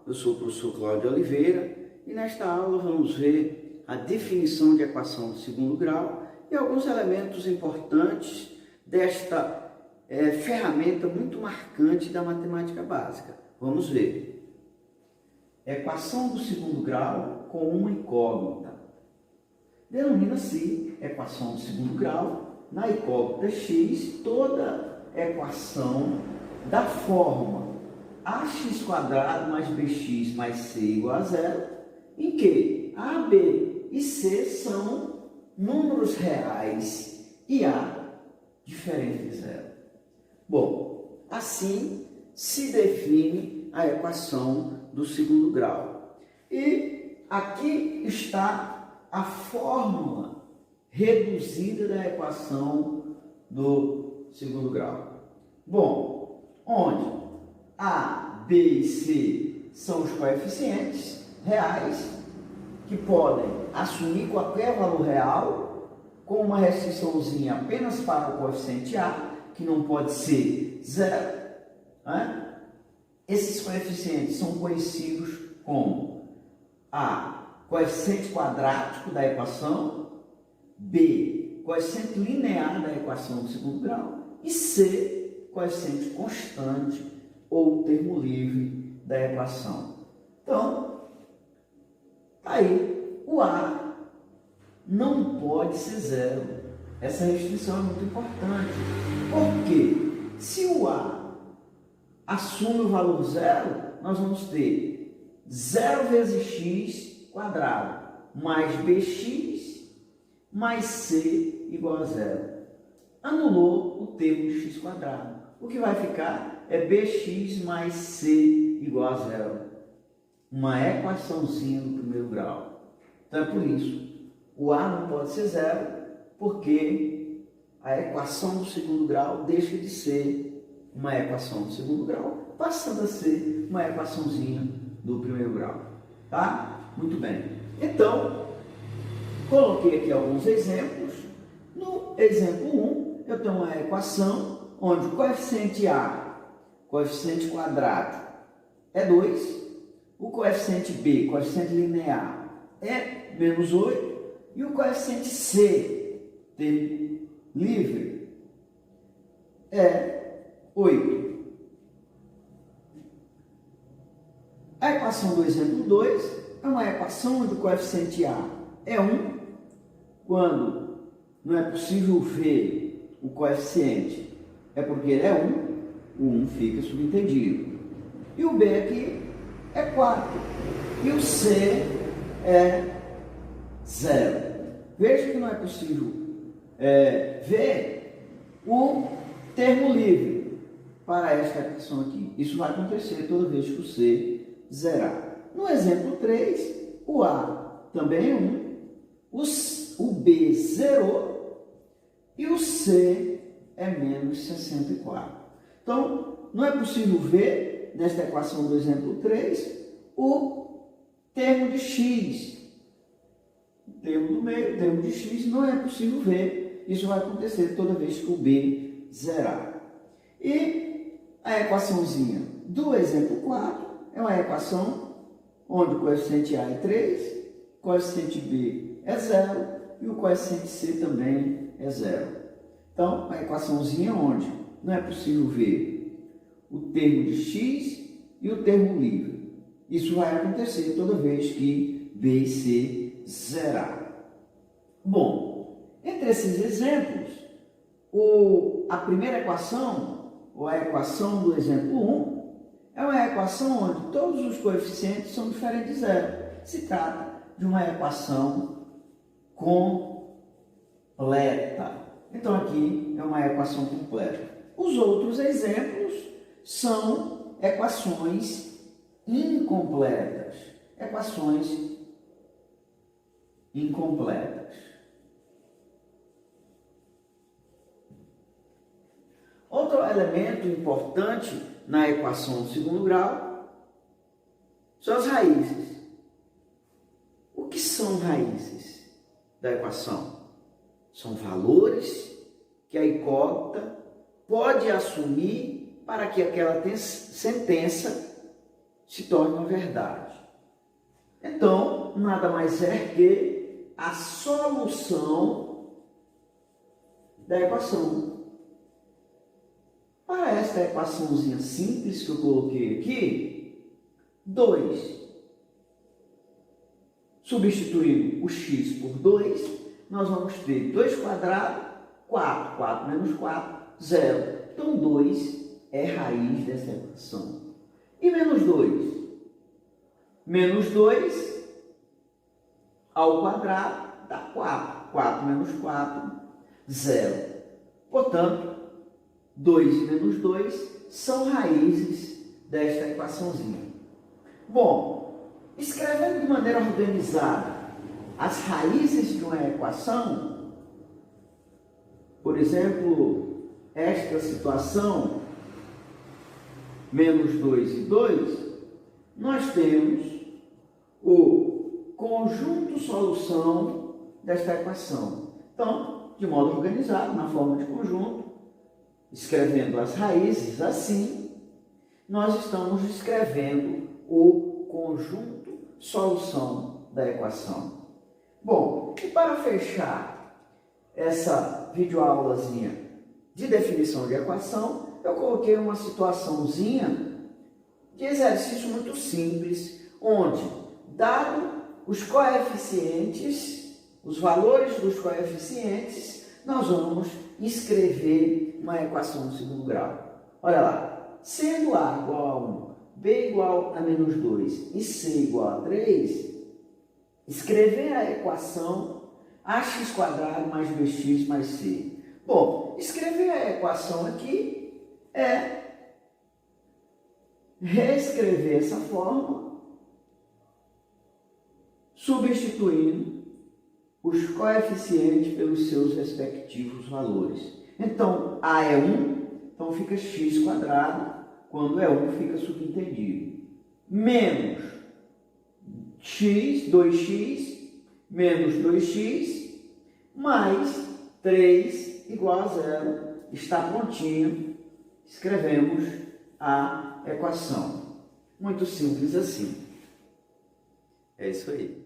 eu sou o professor Cláudio Oliveira e nesta aula vamos ver a definição de equação de segundo grau e alguns elementos importantes desta ferramenta muito marcante da matemática básica. Vamos ver. Equação do segundo grau com uma incógnita. Denomina-se equação do segundo grau na incógnita x toda equação da forma ax² mais bx mais c igual a zero, em que a, b e c são números reais e a diferente de zero. Bom, assim se define a equação do segundo grau. E aqui está a fórmula reduzida da equação do segundo grau. Bom, onde a, b e c são os coeficientes reais que podem assumir qualquer valor real com uma restriçãozinha apenas para o coeficiente a, que não pode ser zero, né? Esses coeficientes são conhecidos como a, coeficiente quadrático da equação, b, coeficiente linear da equação do segundo grau e c, coeficiente constante ou termo livre da equação. Então, aí, o a não pode ser zero. Essa restrição é muito importante. Por quê? Se o a assume o valor zero, nós vamos ter 0 vezes x quadrado mais bx mais c igual a zero. Anulou o termo de x quadrado. O que vai ficar é bx mais c igual a zero. Uma equaçãozinha do primeiro grau. Então é por isso, o a não pode ser zero, porque a equação do segundo grau deixa de ser uma equação do segundo grau, passando a ser uma equaçãozinha do primeiro grau. Tá? Muito bem. Então, coloquei aqui alguns exemplos. No exemplo 1, eu tenho uma equação onde o coeficiente a, coeficiente quadrático, é 2, o coeficiente b, coeficiente linear, é menos 8, e o coeficiente c, termo livre, é 8. A equação do exemplo 2 é uma equação onde o coeficiente a é 1, quando não é possível ver o coeficiente, é porque ele é 1, o 1 fica subentendido. E o b aqui é 4, e o c é 0. Veja que não é possível ver o termo livre para esta equação aqui. Isso vai acontecer toda vez que o c zerar. No exemplo 3, o a também é 1, o b zerou e o c é menos 64. Então, não é possível ver, nesta equação do exemplo 3, o termo de x. O termo do meio, o termo de x, não é possível ver. Isso vai acontecer toda vez que o b zerar. E a equaçãozinha do exemplo 4 é uma equação onde o coeficiente a é 3, o coeficiente b é 0 e o coeficiente c também é 0. Então, a equaçãozinha onde não é possível ver o termo de x e o termo livre. Isso vai acontecer toda vez que b e c zerar. Bom, entre esses exemplos, a primeira equação, ou a equação do exemplo 1, é uma equação onde todos os coeficientes são diferentes de zero. Se trata de uma equação completa. Então, aqui é uma equação completa. Os outros exemplos são equações incompletas. Equações incompletas. Outro elemento importante na equação do segundo grau são as raízes. O que são raízes da equação? São valores que a incógnita pode assumir para que aquela sentença se torne uma verdade. Então, nada mais é que a solução da equação. Para esta equaçãozinha simples que eu coloquei aqui, 2. Substituindo o x por 2, nós vamos ter 2 quadrado, 4. 4 menos 4, 0. Então, 2 é raiz dessa equação. E menos 2? Menos 2 ao quadrado dá 4. 4 menos 4, 0. Portanto, 2 e menos 2 são raízes desta equaçãozinha. Bom, escrevendo de maneira organizada as raízes de uma equação, por exemplo, esta situação, menos 2 e 2, nós temos o conjunto solução desta equação. Então, de modo organizado, na forma de conjunto, escrevendo as raízes assim, nós estamos escrevendo o conjunto solução da equação. Bom, e para fechar essa videoaulazinha de definição de equação, eu coloquei uma situaçãozinha de exercício muito simples, onde, dado os coeficientes, os valores dos coeficientes, nós vamos escrever uma equação de segundo grau. Olha lá, sendo A igual a 1, B igual a menos 2 e C igual a 3, escrever a equação ax² mais 2x mais c. Bom, escrever a equação aqui é reescrever essa fórmula, substituindo os coeficientes pelos seus respectivos valores. Então, A é 1, então fica x², quando é 1 fica subentendido. Menos x, 2x, menos 2x, mais 3 igual a 0. Está prontinho. Escrevemos a equação. Muito simples assim. É isso aí.